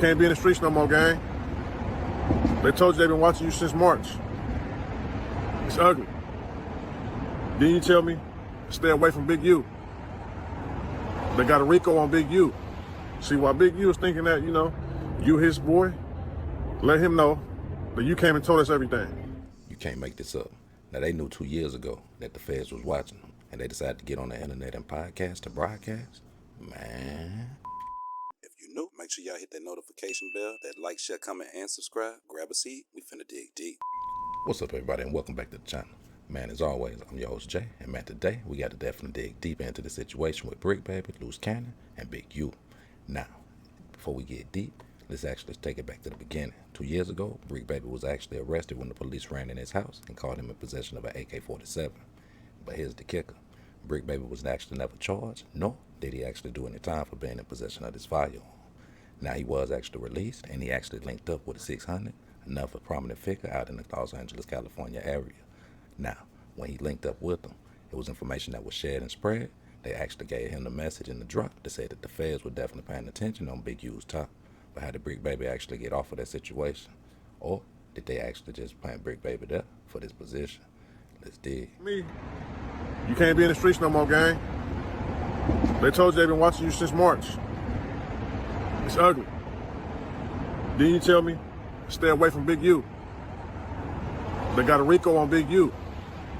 Can't be in the streets no more, gang. They told you they've been watching you since March. It's ugly. Then you tell me to stay away from Big U. They got a RICO on Big U. See, why Big U is thinking that, you know, you his boy, let him know that you came and told us everything. You can't make this up. Now, they knew 2 years ago that the feds was watching them, and they decided to get on the internet and podcast to broadcast. Man. If you're new, make sure y'all hit that notification bell, that like, share, comment, and subscribe. Grab a seat. We finna dig deep. What's up, everybody, and welcome back to the channel. Man, as always, I'm your host, Jay, and man, today we got to definitely dig deep into the situation with Bricc Baby, Luce Cannon, and Big U. Now, before we get deep, let's actually take it back to the beginning. 2 years ago, Bricc Baby was actually arrested when the police ran in his house and caught him in possession of an AK-47. But here's the kicker. Bricc Baby was actually never charged, nor did he actually do any time for being in possession of this firearm. Now, he was actually released, and he actually linked up with a 600, another prominent figure out in the Los Angeles, California area. Now, when he linked up with them, it was information that was shared and spread. They actually gave him the message in the drop to say that the feds were definitely paying attention on Big U's top. But how did Bricc Baby actually get off of that situation? Or did they actually just plant Bricc Baby there for this position? Let's dig. Me, you can't be in the streets no more, gang. They told you they've been watching you since March. It's ugly. Then you tell me to stay away from Big U. They got a RICO on Big U.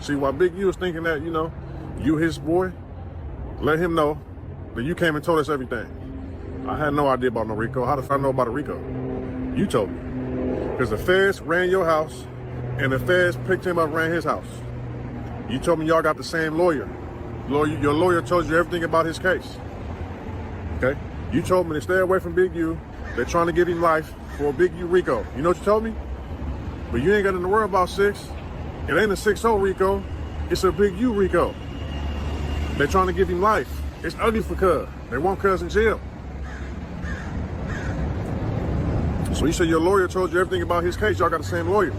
See, why Big U is thinking that, you know, you his boy, let him know that you came and told us everything. I had no idea about no RICO. How did I know about a RICO? You told me. Because the feds ran your house, and the feds picked him up and ran his house. You told me y'all got the same lawyer. Your lawyer told you everything about his case. Okay? You told me to stay away from Big U. They're trying to give him life for a Big U RICO. You know what you told me? But you ain't got nothing to worry about, 6. It ain't a 6-0 RICO. It's a Big U RICO. They're trying to give him life. It's ugly for Cuz. They want Cuz in jail. So you said your lawyer told you everything about his case. Y'all got the same lawyer.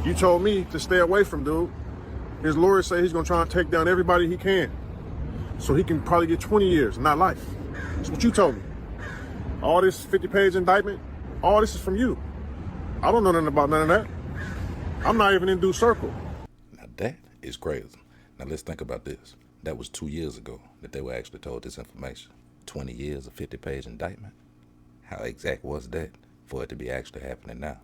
You told me to stay away from dude. His lawyer say he's gonna try and take down everybody he can, so he can probably get 20 years, not life. That's what you told me. All this 50-page indictment, all this is from you. I don't know nothing about none of that. I'm not even in due circle. Now that is crazy. Now let's think about this. That was 2 years ago that they were actually told this information. 20 years of 50-page indictment. How exact was that for it to be actually happening now?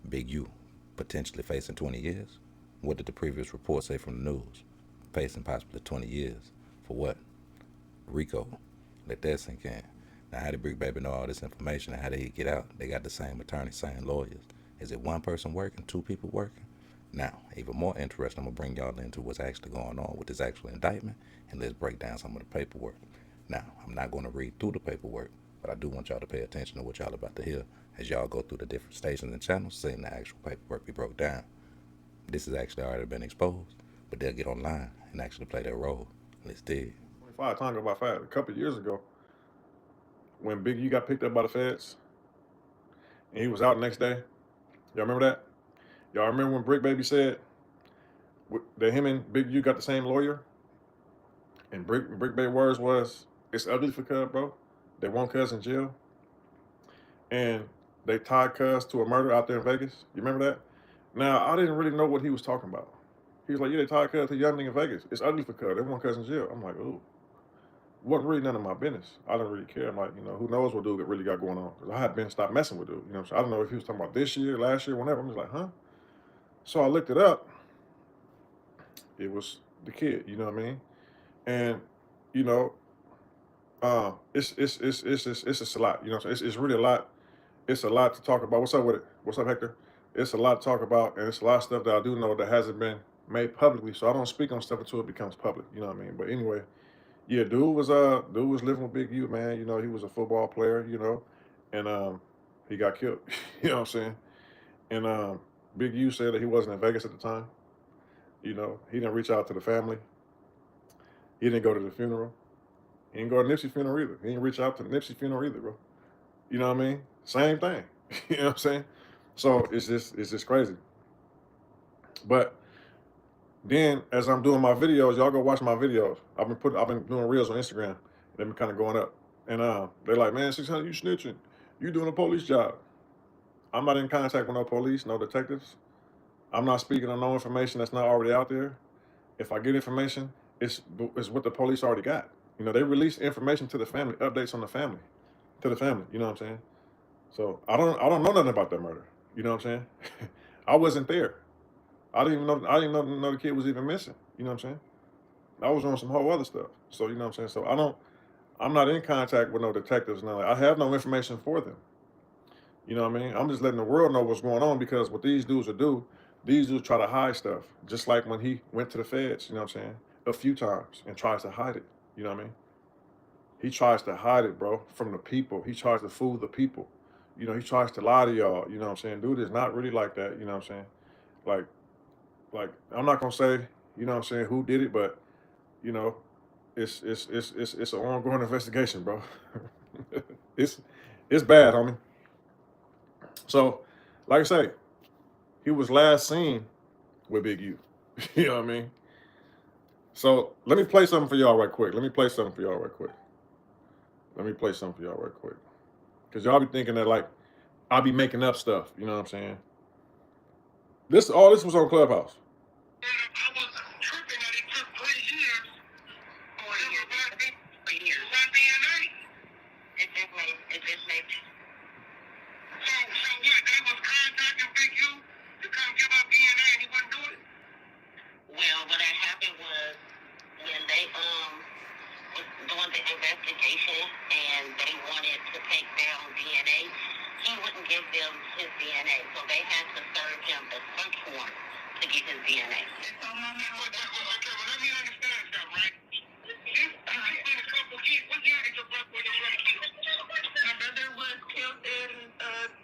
Big U potentially facing 20 years? What did the previous report say from the news? Facing possibly 20 years. For what? RICO. Let that sink in. Now, how did Bricc Baby know all this information, and how did he get out? They got the same attorneys, same lawyers. Is it one person working, 2 people working? Now, even more interesting, I'm going to bring y'all into what's actually going on with this actual indictment, and let's break down some of the paperwork. Now, I'm not going to read through the paperwork, but I do want y'all to pay attention to what y'all about to hear as y'all go through the different stations and channels, seeing the actual paperwork be broke down. This has actually already been exposed, but they'll get online and actually play their role. Let's dig. 25 talking about feds. A couple of years ago, when Big U got picked up by the feds, and he was out the next day. Y'all remember that? Y'all remember when Bricc Baby said that him and Big U got the same lawyer? And Bricc Baby words was, it's ugly for Cuz, bro. They want Cuz in jail. And they tied Cuz to a murder out there in Vegas. You remember that? Now, I didn't really know what he was talking about. He was like, yeah, they tied Cuz to a young nigga in Vegas. It's ugly for Cuz. They want Cuz in jail. I'm like, ooh. Wasn't really none of my business. I didn't really care. I'm like, you know, who knows what dude really got going on? Because I had been stopped messing with dude. You know, so I don't know if he was talking about this year, last year, whenever. I'm just like, huh? So I looked it up. It was the kid, you know what I mean? And, you know, it's just a lot. You know, so it's really a lot. It's a lot to talk about. What's up with it? What's up, Hector? It's a lot to talk about, and it's a lot of stuff that I do know that hasn't been made publicly. So I don't speak on stuff until it becomes public. You know what I mean? But anyway, yeah, dude was living with Big U, man. You know, he was a football player, you know, and he got killed. You know what I'm saying? And Big U said that he wasn't in Vegas at the time. You know, he didn't reach out to the family. He didn't go to the funeral. He didn't go to Nipsey's funeral either. He didn't reach out to the Nipsey funeral either, bro. You know what I mean? Same thing. You know what I'm saying? So it's just crazy. But then as I'm doing my videos, y'all go watch my videos. I've been doing reels on Instagram. They've been kind of going up. And they're like, man, 600, you snitching. You doing a police job. I'm not in contact with no police, no detectives. I'm not speaking on no information that's not already out there. If I get information, it's what the police already got. You know, they release information to the family, updates on the family, to the family. You know what I'm saying? So I don't know nothing about that murder. You know what I'm saying? I wasn't there. I didn't even know the kid was even missing. You know what I'm saying? I was on some whole other stuff. So you know what I'm saying? So I'm not in contact with no detectives now. I have no information for them. You know what I mean? I'm just letting the world know what's going on, because what these dudes will do, these dudes try to hide stuff. Just like when he went to the feds, you know what I'm saying? A few times and tries to hide it. You know what I mean? He tries to hide it, bro, from the people. He tries to fool the people. You know, he tries to lie to y'all. You know what I'm saying? Dude is not really like that. You know what I'm saying? Like, I'm not gonna say, you know what I'm saying, who did it, but you know, it's an ongoing investigation, bro. it's bad, homie. So, like I say, he was last seen with Big U. You know what I mean? So let me play something for y'all right quick. Because y'all be thinking that like I'll be making up stuff. You know what I'm saying? This was on Clubhouse. I was tripping that it took 3 years. 4 years. 3 years. Why DNA? It just made. So what? They was contacting Big U to come give up DNA and he wouldn't do it? Well, what had happened was when they was doing the investigation and they wanted to take their own DNA, he wouldn't give them his DNA. So they had to serve him a search warrant to get his DNA. So, okay, well, let me understand something, right? You seen a couple kids. What year did your brother kill? My brother was killed in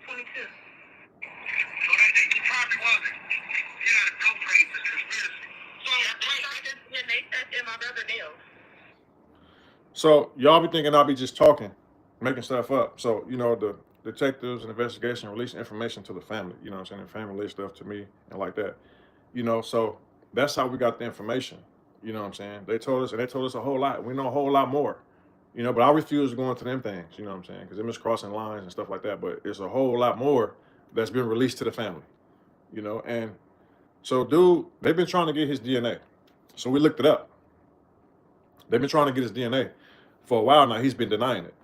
22. So he probably wasn't. He had a dope race, a conspiracy. So they touched in my brother's nails. So y'all be thinking I'll be just talking, making stuff up. So, you know, the detectives and investigation releasing information to the family, you know what I'm saying? The family released stuff to me and like that. You know, so that's how we got the information. You know what I'm saying? They told us a whole lot. We know a whole lot more. You know, but I refuse to go into them things, you know what I'm saying? Because them is crossing lines and stuff like that. But it's a whole lot more that's been released to the family. You know, and so dude, they've been trying to get his DNA. So we looked it up. They've been trying to get his DNA for a while now. He's been denying it.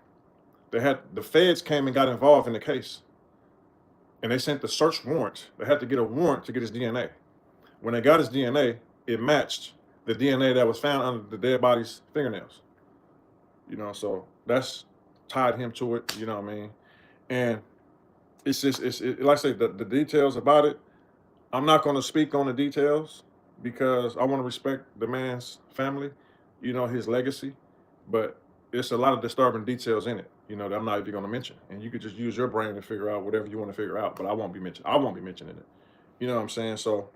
The feds came and got involved in the case, and they sent the search warrant. They had to get a warrant to get his DNA. When they got his DNA, it matched the DNA that was found under the dead body's fingernails. You know, so that's tied him to it. You know what I mean? And it's just like I say, the details about it. I'm not going to speak on the details because I want to respect the man's family, you know, his legacy. But it's a lot of disturbing details in it, you know, that I'm not even going to mention. And you could just use your brain to figure out whatever you want to figure out. But I won't be mentioning it. You know what I'm saying? So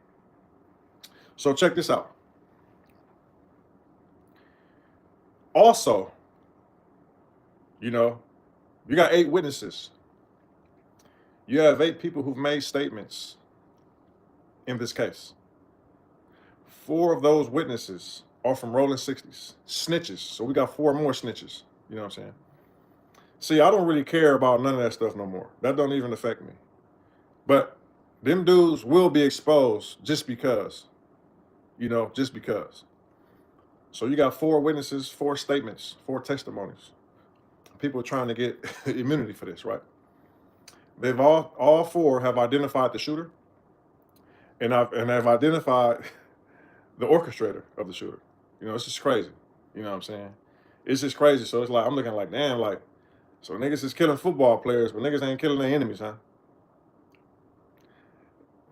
check this out. Also, you know, you got 8 witnesses. You have 8 people who've made statements in this case. 4 of those witnesses are from Rolling 60s, snitches. So we got 4 more snitches. You know what I'm saying? See, I don't really care about none of that stuff no more. That don't even affect me. But them dudes will be exposed just because. You know, just because. So you got 4 witnesses, 4 statements, 4 testimonies. People are trying to get immunity for this, right? They've all 4 have identified the shooter, and have identified the orchestrator of the shooter. You know, it's just crazy. You know what I'm saying? It's just crazy. So it's like, I'm looking like, damn, like, so niggas is killing football players, but niggas ain't killing their enemies, huh?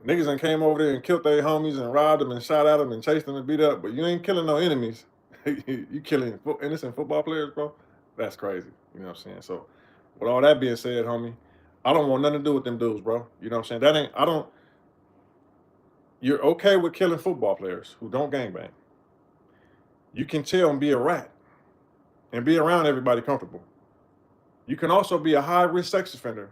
Niggas ain't came over there and killed their homies and robbed them and shot at them and chased them and beat up, but you ain't killing no enemies. You killing innocent football players, bro? That's crazy. You know what I'm saying? So with all that being said, homie, I don't want nothing to do with them dudes, bro. You know what I'm saying? You're okay with killing football players who don't gangbang. You can tell and be a rat and be around everybody comfortable. You can also be a high-risk sex offender.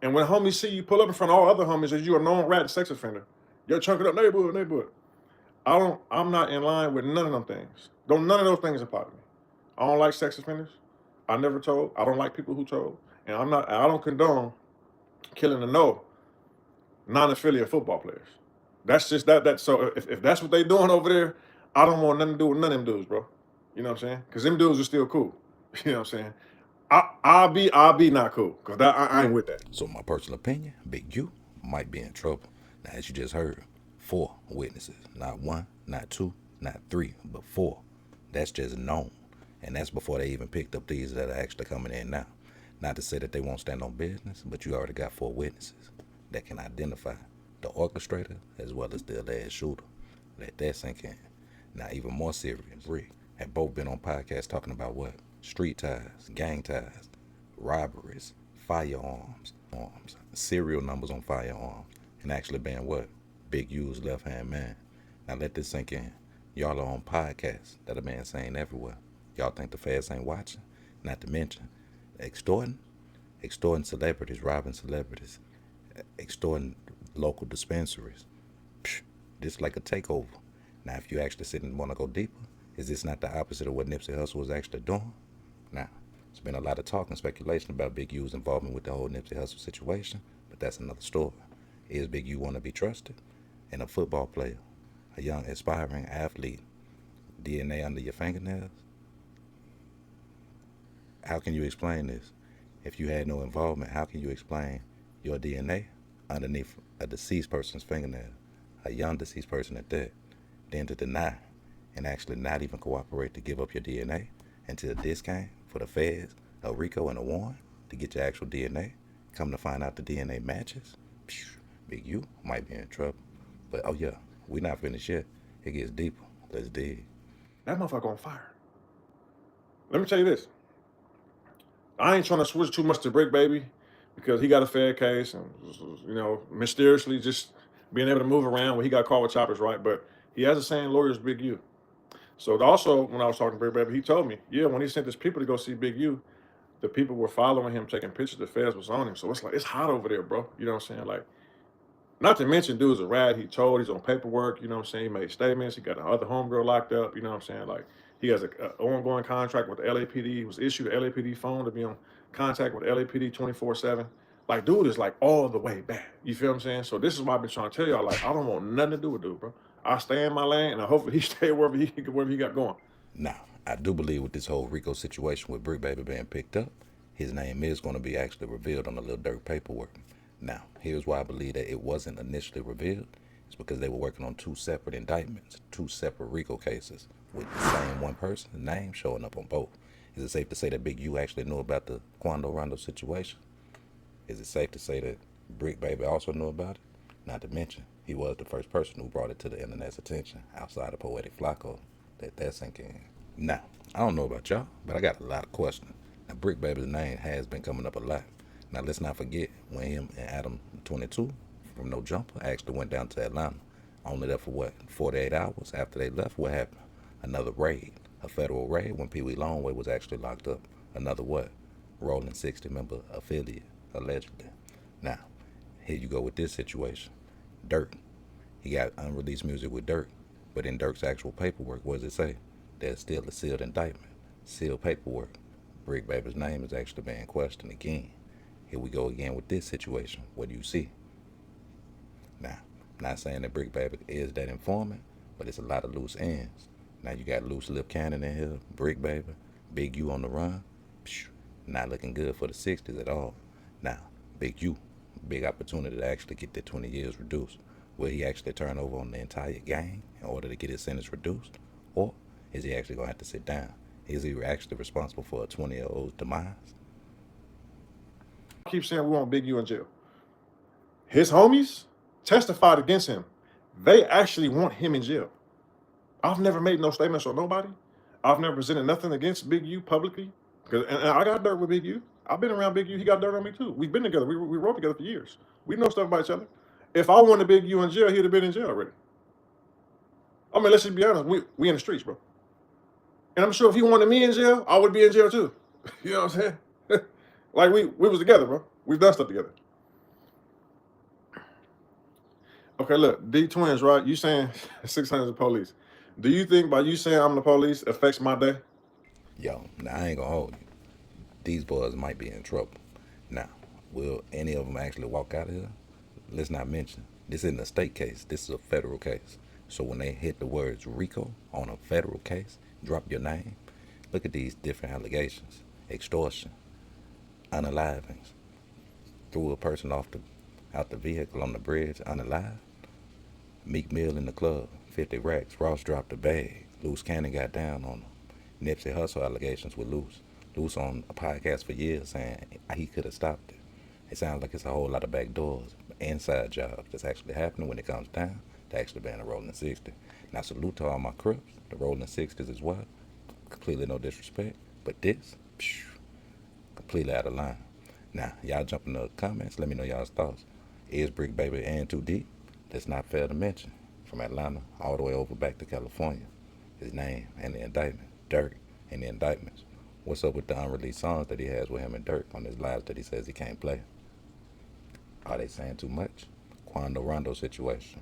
And when homies see you pull up in front of all other homies as you a known rat sex offender, you're chunking up neighborhood. I'm not in line with none of them things. None of those things apply to me. I don't like sex offenders. I never told. I don't like people who told. And I don't condone killing the non-affiliate football players. That's just that. So if that's what they doing over there, I don't want nothing to do with none of them dudes, bro. You know what I'm saying? Because them dudes are still cool. You know what I'm saying? I'll be not cool because I ain't with that. So my personal opinion, Big U might be in trouble. Now, as you just heard, 4 witnesses. Not 1, not 2, not 3, but 4. That's just known. And that's before they even picked up these that are actually coming in now. Not to say that they won't stand on business, but you already got 4 witnesses that can identify the orchestrator as well as the alleged shooter. Let that sink in. Now, even more serious, Bricc have both been on podcasts talking about what? Street ties, gang ties, robberies, firearms, serial numbers on firearms, and actually being what? Big U's left-hand man. Now let this sink in. Y'all are on podcasts that are being seen everywhere. Y'all think the feds ain't watching? Not to mention extorting celebrities, robbing celebrities, extorting local dispensaries. This like a takeover. Now, if you actually sit and want to go deeper, is this not the opposite of what Nipsey Hussle was actually doing? Now, there's been a lot of talk and speculation about Big U's involvement with the whole Nipsey Hussle situation, but that's another story. Is Big U want to be trusted? And a football player, a young aspiring athlete, DNA under your fingernails? How can you explain this? If you had no involvement, how can you explain your DNA underneath a deceased person's fingernail, a young deceased person at that? Then to deny and actually not even cooperate to give up your DNA until this came for the feds, a RICO and a warrant to get your actual DNA. Come to find out the DNA matches. Big U might be in trouble. But oh yeah, we not finished yet. It gets deeper. Let's dig. That motherfucker on fire. Let me tell you this. I ain't trying to switch too much to Bricc Baby because he got a Fed case and, mysteriously just being able to move around when he got caught with choppers, right? But he has the same lawyer as Big U. So also, when I was talking to Bricc Baby, he told me, yeah, when he sent his people to go see Big U, the people were following him, taking pictures. The feds was on him. So it's like, it's hot over there, bro. You know what I'm saying? Like, not to mention, dude's a rat. He told, he's on paperwork. You know what I'm saying? He made statements. He got another homegirl locked up. You know what I'm saying? Like, he has an ongoing contract with the LAPD. He was issued an LAPD phone to be on contact with LAPD 24/7. Like, dude is like all the way bad. You feel what I'm saying? So this is why I've been trying to tell y'all, like, I don't want nothing to do with dude, bro. I stay in my lane, and I hope he stay wherever he got going. Now, I do believe with this whole RICO situation with Bricc Baby being picked up, his name is going to be actually revealed on the Lil Durk paperwork. Now, here's why I believe that it wasn't initially revealed. It's because they were working on 2 separate indictments, 2 separate RICO cases with the same one person's name showing up on both. Is it safe to say that Big U actually knew about the Quando Rondo situation? Is it safe to say that Bricc Baby also knew about it? Not to mention, he was the first person who brought it to the internet's attention outside of Poetic Flacco. That's sinking in. Now, I don't know about y'all, but I got a lot of questions. Now, Bricc Baby's name has been coming up a lot. Now, let's not forget when him and Adam 22 from No Jumper actually went down to Atlanta. Only there for what, 48 hours after they left, what happened? Another raid, a federal raid when Pee Wee Longway was actually locked up. Another what? Rolling 60 member affiliate, allegedly. Now, here you go with this situation. Durk. He got unreleased music with Durk, but in Durk's actual paperwork, what does it say? There's still a sealed indictment, sealed paperwork. Bricc Baby's name is actually being questioned again. Here we go again with this situation. What do you see? Now, I'm not saying that Bricc Baby is that informant, but it's a lot of loose ends. Now you got Luce Cannon in here, Bricc Baby, Big U on the run. Not looking good for the 60s at all. Now, Big U, big opportunity to actually get that 20 years reduced. Will he actually turn over on the entire gang in order to get his sentence reduced? Or is he actually going to have to sit down? Is he actually responsible for a 20-year-old's demise? I keep saying we want Big U in jail. His homies testified against him. They actually want him in jail. I've never made no statements on nobody. I've never presented nothing against Big U publicly. And I got dirt with Big U. I've been around Big U. He got dirt on me too. We've been together. We wrote together for years. We know stuff about each other. If I wanted Big U in jail, he'd have been in jail already. I mean, let's just be honest. We in the streets, bro. And I'm sure if he wanted me in jail, I would be in jail too. You know what I'm saying? Like we was together, bro. We've done stuff together. Okay, look, D Twins, right? You saying 600 is police. Do you think by you saying I'm the police affects my day? Yo, now I ain't gonna hold you. These boys might be in trouble. Now, will any of them actually walk out of here? Let's not mention, this isn't a state case. This is a federal case. So when they hit the words RICO on a federal case, drop your name, look at these different allegations. Extortion, unalivings, threw a person out the vehicle on the bridge unalive. Meek Mill in the club, 50 racks. Ross dropped a bag. Luce Cannon got down on him. Nipsey Hussle allegations with Luce. Luce on a podcast for years saying he could have stopped it. It sounds like it's a whole lot of back doors, inside jobs that's actually happening when it comes down to actually being a rolling 60. Now, salute to all my Crips, the rolling 60s as well. Completely no disrespect. But this, completely out of line. Now, y'all jump in the comments. Let me know y'all's thoughts. Is Bricc Baby and too deep? That's not fair to mention. From Atlanta all the way over back to California. His name and the indictment. Dirk and the indictments. What's up with the unreleased songs that he has with him and Dirk on his lives that he says he can't play? Are they saying too much? Quando Rondo situation.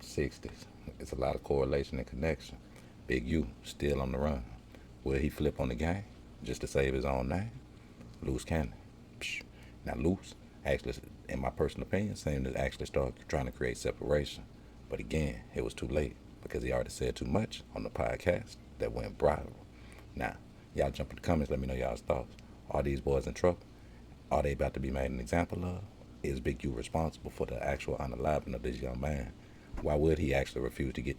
60s. It's a lot of correlation and connection. Bigu still on the run. Will he flip on the game just to save his own name? Luce Cannon. Now Luce, actually, in my personal opinion, seemed to actually start trying to create separation. But again, it was too late because he already said too much on the podcast that went viral. Now, y'all jump in the comments, let me know y'all's thoughts. Are these boys in trouble? Are they about to be made an example of? Is Big U responsible for the actual unaliving of this young man? Why would he actually refuse to get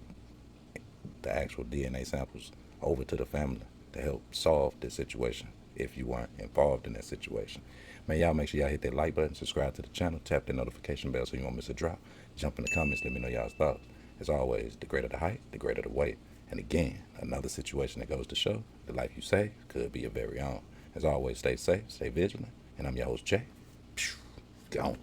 the actual DNA samples over to the family to help solve this situation if you weren't involved in that situation? Man, y'all make sure y'all hit that like button, subscribe to the channel, tap the notification bell so you won't miss a drop. Jump in the comments, let me know y'all's thoughts. As always, the greater the height, the greater the weight. And again, another situation that goes to show the life you save could be your very own. As always, stay safe, stay vigilant, and I'm your host, Jay. Gone.